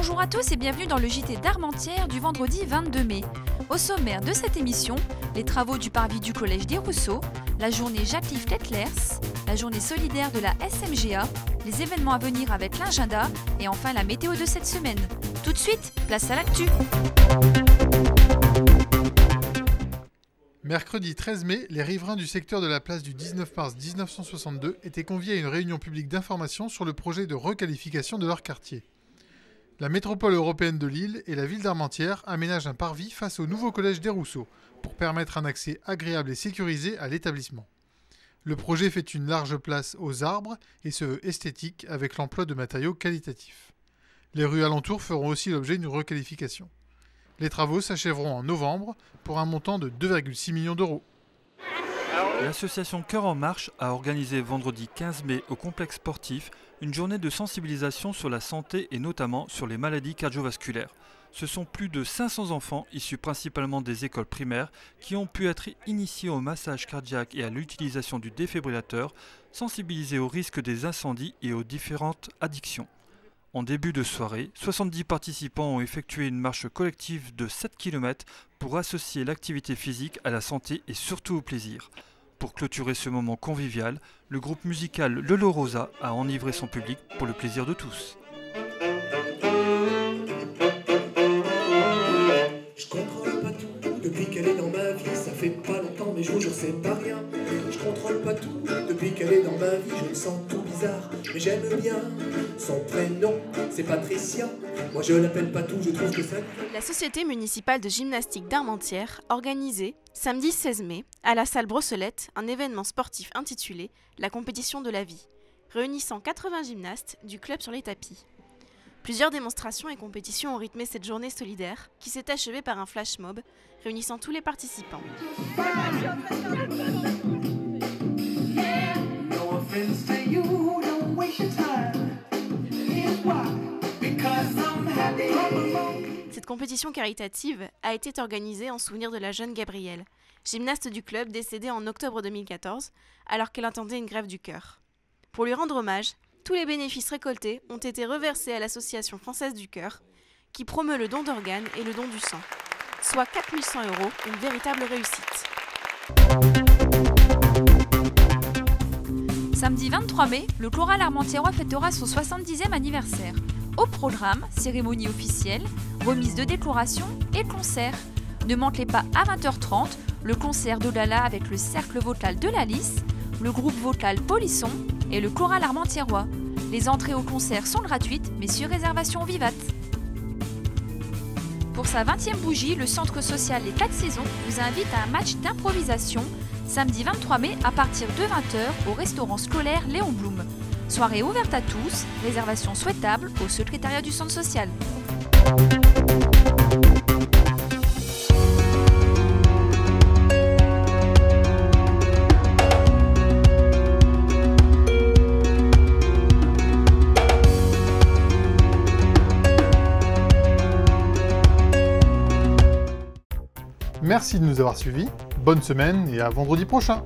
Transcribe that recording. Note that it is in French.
Bonjour à tous et bienvenue dans le JT d'Armentières du vendredi 22 mai. Au sommaire de cette émission, les travaux du parvis du Collège des Rousseaux, la journée Jacques-Yves Tetlers, la journée solidaire de la SMGA, les événements à venir avec l'agenda et enfin la météo de cette semaine. Tout de suite, place à l'actu. Mercredi 13 mai, les riverains du secteur de la place du 19 mars 1962 étaient conviés à une réunion publique d'information sur le projet de requalification de leur quartier. La métropole européenne de Lille et la ville d'Armentières aménagent un parvis face au nouveau collège des Rousseaux pour permettre un accès agréable et sécurisé à l'établissement. Le projet fait une large place aux arbres et se veut esthétique avec l'emploi de matériaux qualitatifs. Les rues alentours feront aussi l'objet d'une requalification. Les travaux s'achèveront en novembre pour un montant de 2,6 millions d'euros. L'association Cœur en Marche a organisé vendredi 15 mai au complexe sportif une journée de sensibilisation sur la santé et notamment sur les maladies cardiovasculaires. Ce sont plus de 500 enfants issus principalement des écoles primaires qui ont pu être initiés au massage cardiaque et à l'utilisation du défibrillateur, sensibilisés aux risques des incendies et aux différentes addictions. En début de soirée, 70 participants ont effectué une marche collective de 7 km pour associer l'activité physique à la santé et surtout au plaisir. Pour clôturer ce moment convivial, le groupe musical Lolo Rosa a enivré son public pour le plaisir de tous. Je contrôle pas tout depuis qu'elle est dans ma vie, ça fait pas longtemps mais je vous jure c'est pas rien. Je contrôle pas tout depuis qu'elle est dans ma vie, je me sens tout bizarre, mais j'aime bien son prénom, c'est Patricia. Moi je l'appelle pas tout, je trouve que ça... La Société municipale de gymnastique d'Armentières organisait, samedi 16 mai, à la salle Brosselette, un événement sportif intitulé « La compétition de la vie », réunissant 80 gymnastes du club sur les tapis. Plusieurs démonstrations et compétitions ont rythmé cette journée solidaire, qui s'est achevée par un flash mob, réunissant tous les participants. Cette compétition caritative a été organisée en souvenir de la jeune Gabrielle, gymnaste du club décédée en octobre 2014, alors qu'elle attendait une greffe du cœur. Pour lui rendre hommage, tous les bénéfices récoltés ont été reversés à l'Association française du cœur, qui promeut le don d'organes et le don du sang, soit 4 100 €, une véritable réussite. Samedi 23 mai, le choral armentiérois fêtera son 70e anniversaire. Au programme, cérémonie officielle, remise de décoration et concert. Ne manquez pas à 20h30 le concert d'Olala avec le cercle vocal de la Lys, le groupe vocal Polisson et le choral armentiérois. Les entrées au concert sont gratuites mais sur réservation vivate. Pour sa 20e bougie, le centre social Les 4 Saisons vous invite à un match d'improvisation samedi 23 mai à partir de 20h au restaurant scolaire Léon Blum. Soirée ouverte à tous, réservation souhaitable au secrétariat du centre social. Merci de nous avoir suivis, bonne semaine et à vendredi prochain.